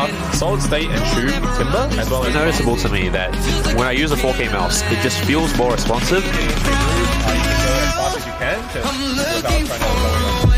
are solid state and tube timber, as well as It's noticeable to me that when I use a 4K mouse, it just feels more responsive. you can go as fast as you can without trying to go on.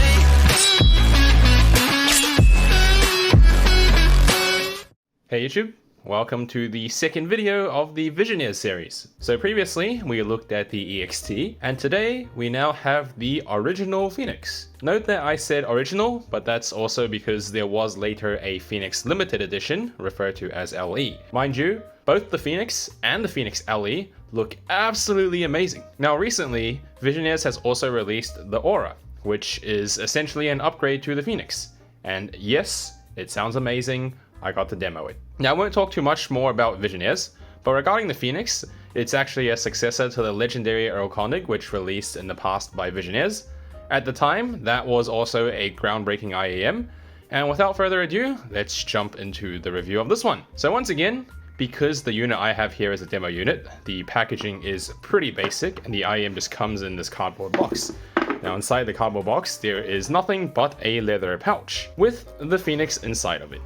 Hey YouTube, welcome to the second video of the Visioneers series. So previously we looked at the EXT, and today we now have the original Phonix. Note that I said original, but that's also because there was later a Phonix limited edition, referred to as LE. Mind you, both the Phonix and the Phonix LE look absolutely amazing. Now recently, Visioneers has also released the Aura, which is essentially an upgrade to the Phonix. And yes, it sounds amazing. I got to demo it. Now I won't talk too much more about Visioneers, but regarding the Phonix, it's actually a successor to the legendary Erlkonig, which released in the past by Visioneers. At the time, that was also a groundbreaking IEM, and without further ado, let's jump into the review of this one. So once again, because the unit I have here is a demo unit, the packaging is pretty basic, and the IEM just comes in this cardboard box. Now inside the cardboard box, there is nothing but a leather pouch, with the Phonix inside of it.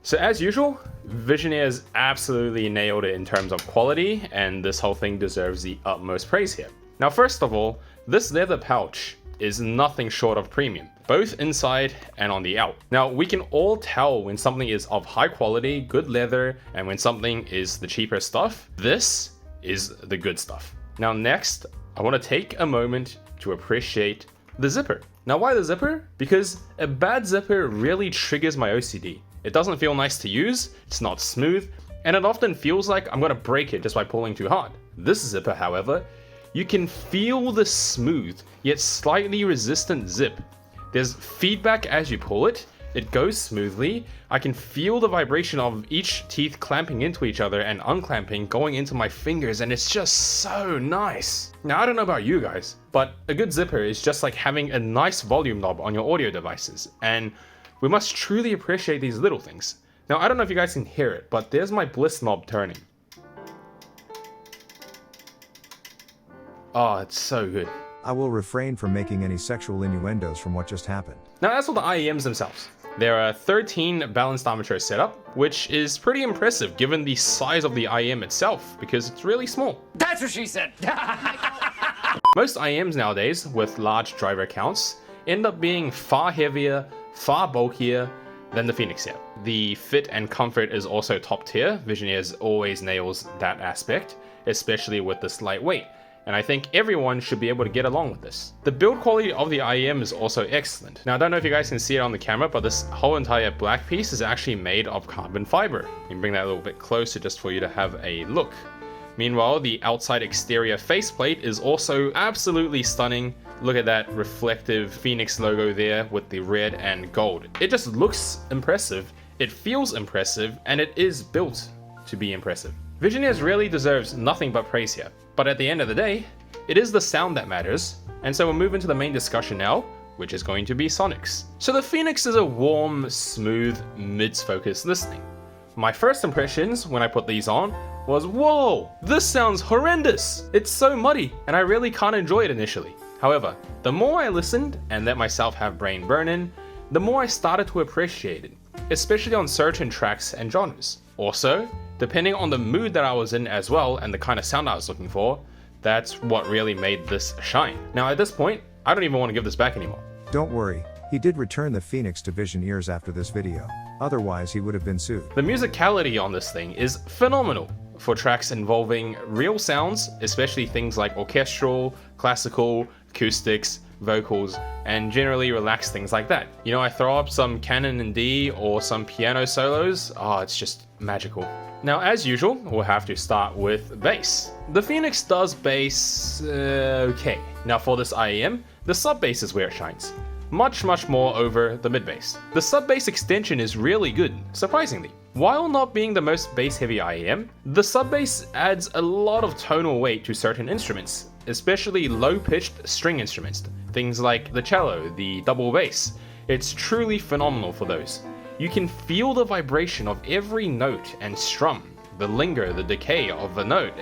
So as usual, Visioneers absolutely nailed it in terms of quality, and this whole thing deserves the utmost praise here. Now first of all, this leather pouch is nothing short of premium, both inside and on the out. Now we can all tell when something is of high quality, good leather, and when something is the cheaper stuff. This is the good stuff. Now next, I want to take a moment to appreciate the zipper. Now why the zipper? Because a bad zipper really triggers my OCD. It doesn't feel nice to use, it's not smooth, and it often feels like I'm gonna break it just by pulling too hard. This zipper, however, you can feel the smooth, yet slightly resistant zip. There's feedback as you pull it, it goes smoothly, I can feel the vibration of each teeth clamping into each other and unclamping going into my fingers, and it's just so nice. Now I don't know about you guys, but a good zipper is just like having a nice volume knob on your audio devices, and we must truly appreciate these little things. Now I don't know if you guys can hear it, but there's my Bliss knob turning. Oh, it's so good. I will refrain from making any sexual innuendos from what just happened. Now as for the IEMs themselves, there are 13 balanced armature setup, which is pretty impressive given the size of the IEM itself, because it's really small. That's what she said! Most IEMs nowadays, with large driver counts, end up being far heavier, far bulkier than the Phonix here. The fit and comfort is also top tier. Visioneers always nails that aspect, especially with this lightweight, and I think everyone should be able to get along with this. The build quality of the IEM is also excellent. Now I don't know if you guys can see it on the camera, but this whole entire black piece is actually made of carbon fiber. You can bring that a little bit closer just for you to have a look. Meanwhile, the outside exterior faceplate is also absolutely stunning. Look at that reflective Phonix logo there with the red and gold. It just looks impressive, it feels impressive, and it is built to be impressive. Visioneers really deserves nothing but praise here. But at the end of the day, it is the sound that matters. And so we'll move into the main discussion now, which is going to be Sonics. So the Phonix is a warm, smooth, mids focused listening. My first impressions when I put these on was, whoa, this sounds horrendous. It's so muddy, and I really can't enjoy it initially. However, the more I listened and let myself have brain burn in, the more I started to appreciate it, especially on certain tracks and genres. Also, depending on the mood that I was in as well and the kind of sound I was looking for, that's what really made this shine. Now at this point, I don't even want to give this back anymore. Don't worry, he did return the Phonix to Visioneers after this video. Otherwise he would have been sued. The musicality on this thing is phenomenal for tracks involving real sounds, especially things like orchestral, classical, acoustics, vocals, and generally relaxed things like that. You know, I throw up some canon in D or some piano solos, it's just magical. Now as usual, we'll have to start with bass. The Phonix does bass okay. Now for this IEM, the sub bass is where it shines. Much more over the mid bass. The sub bass extension is really good, surprisingly. While not being the most bass heavy IEM, the sub bass adds a lot of tonal weight to certain instruments, especially low pitched string instruments, things like the cello, the double bass. It's truly phenomenal for those. You can feel the vibration of every note and strum, the linger, the decay of the note.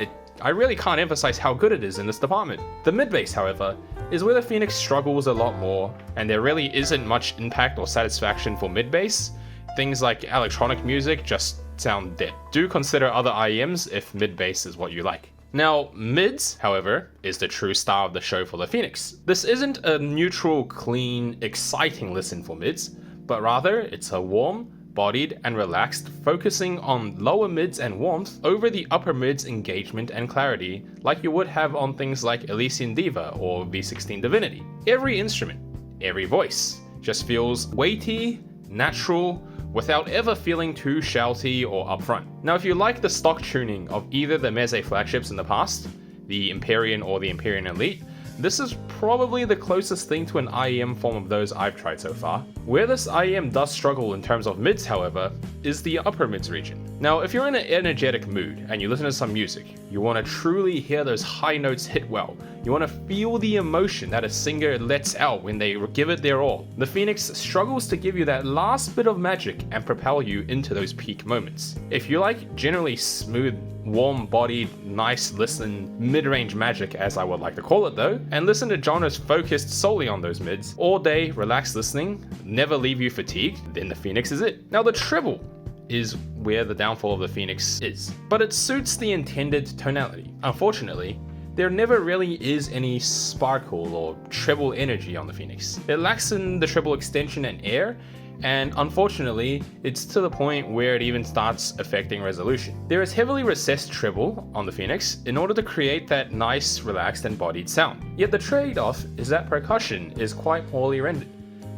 I really can't emphasize how good it is in this department. The mid bass, however, is where the Phonix struggles a lot more, and there really isn't much impact or satisfaction for mid bass. things like electronic music just sound dead. Do consider other IEMs if mid-bass is what you like. Now, mids, however, is the true star of the show for the Phonix. This isn't a neutral, clean, exciting listen for mids, but rather it's a warm, bodied and relaxed, focusing on lower mids and warmth over the upper mids engagement and clarity like you would have on things like Elysian Diva or V16 Divinity. Every instrument, every voice, just feels weighty, natural, without ever feeling too shouty or upfront. Now if you like the stock tuning of either the Meze flagships in the past, the Empyrean or the Empyrean Elite, this is probably the closest thing to an IEM form of those I've tried so far. Where this IEM does struggle in terms of mids, however, is the upper mids region. Now, if you're in an energetic mood and you listen to some music, you want to truly hear those high notes hit well. You want to feel the emotion that a singer lets out when they give it their all. The Phonix struggles to give you that last bit of magic and propel you into those peak moments. If you like generally smooth, warm-bodied, nice listen, mid-range magic as I would like to call it though, and listen to genres focused solely on those mids, all day, relaxed listening, never leave you fatigued, then the Phonix is it. Now the treble is where the downfall of the Phonix is, but it suits the intended tonality. Unfortunately, there never really is any sparkle or treble energy on the Phonix. It lacks in the treble extension and air, and unfortunately, it's to the point where it even starts affecting resolution. There is heavily recessed treble on the Phonix in order to create that nice, relaxed and bodied sound. Yet the trade-off is that percussion is quite poorly rendered,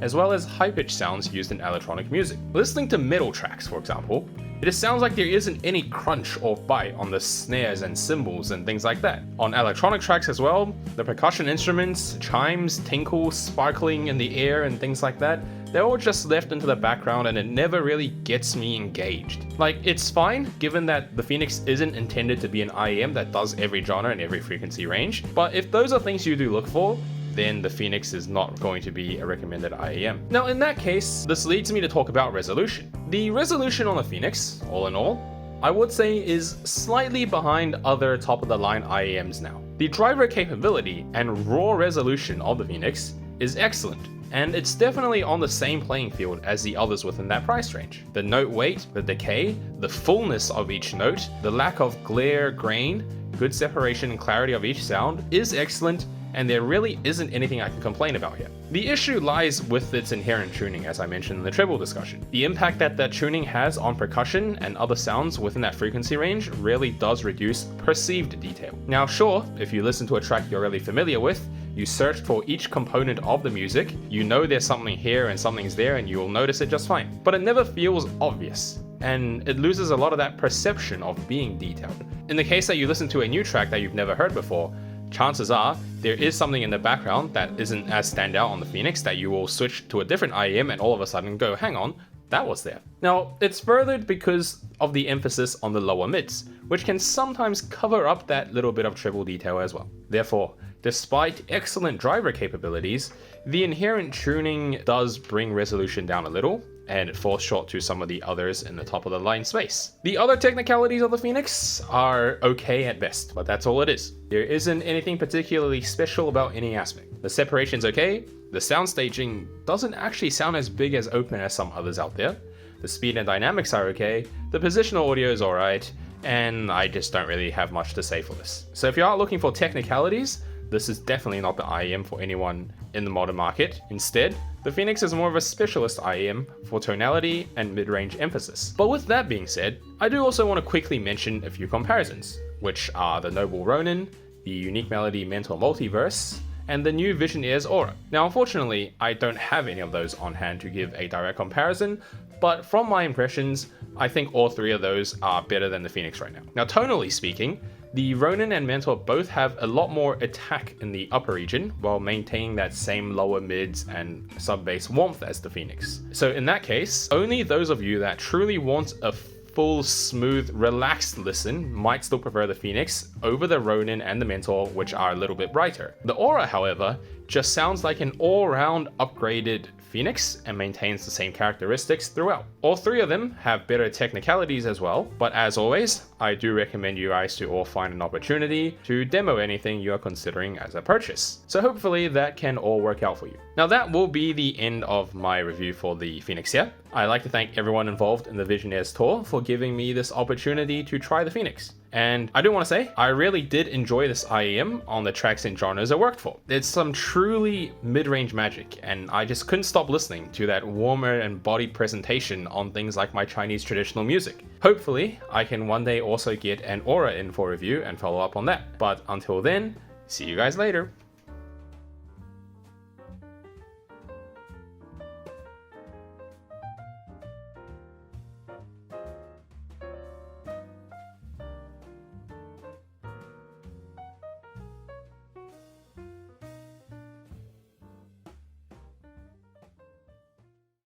as well as high-pitched sounds used in electronic music. Listening to metal tracks, for example, it just sounds like there isn't any crunch or bite on the snares and cymbals and things like that. On electronic tracks as well, the percussion instruments, chimes, tinkles, sparkling in the air and things like that, they're all just left into the background and it never really gets me engaged. Like, it's fine, given that the Phonix isn't intended to be an IEM that does every genre and every frequency range, but if those are things you do look for, then the Phonix is not going to be a recommended IEM. Now in that case, this leads me to talk about resolution. The resolution on the Phonix, all in all, I would say is slightly behind other top of the line IEMs now. The driver capability and raw resolution of the Phonix is excellent, and it's definitely on the same playing field as the others within that price range. The note weight, the decay, the fullness of each note, the lack of glare, grain, good separation and clarity of each sound is excellent, and there really isn't anything I can complain about here. The issue lies with its inherent tuning, as I mentioned in the treble discussion. The impact that that tuning has on percussion and other sounds within that frequency range really does reduce perceived detail. Now sure, if you listen to a track you're really familiar with, you search for each component of the music, you know there's something here and something's there and you'll notice it just fine. But it never feels obvious, and it loses a lot of that perception of being detailed. In the case that you listen to a new track that you've never heard before, chances are there is something in the background that isn't as standout on the Phonix that you will switch to a different IEM and all of a sudden go, hang on, that was there. Now, it's furthered because of the emphasis on the lower mids, which can sometimes cover up that little bit of treble detail as well. Therefore, despite excellent driver capabilities, the inherent tuning does bring resolution down a little, and it falls short to some of the others in the top of the line space. The other technicalities of the Phonix are okay at best, but that's all it is. There isn't anything particularly special about any aspect. The separation's okay, the sound staging doesn't actually sound as big as open as some others out there, the speed and dynamics are okay, the positional audio is alright, and I just don't really have much to say for this. So if you are looking for technicalities, this is definitely not the IEM for anyone in the modern market. Instead, the Phonix is more of a specialist IEM for tonality and mid-range emphasis. But with that being said, I do also want to quickly mention a few comparisons, which are the Noble Ronin, the Unique Melody Mentor Multiverse, and the new Vision Ears Aura. Now unfortunately, I don't have any of those on hand to give a direct comparison, but from my impressions, I think all three of those are better than the Phonix right now. Now tonally speaking, the Ronin and Mentor both have a lot more attack in the upper region while maintaining that same lower mids and sub-bass warmth as the Phonix. So in that case, only those of you that truly want a full, smooth, relaxed listen might still prefer the Phonix over the Ronin and the Mentor, which are a little bit brighter. The Aura, however, just sounds like an all-round upgraded Phonix and maintains the same characteristics throughout. All three of them have better technicalities as well, but as always, I do recommend you guys to all find an opportunity to demo anything you are considering as a purchase. So hopefully that can all work out for you. Now that will be the end of my review for the Phonix here. I'd like to thank everyone involved in the Visionaires tour for giving me this opportunity to try the Phonix. And I do want to say, I really did enjoy this IEM on the tracks and genres it worked for. It's some truly mid-range magic, and I just couldn't stop listening to that warmer and embodied presentation on things like my Chinese traditional music. Hopefully, I can one day also get an Aura in for review and follow up on that. But until then, see you guys later.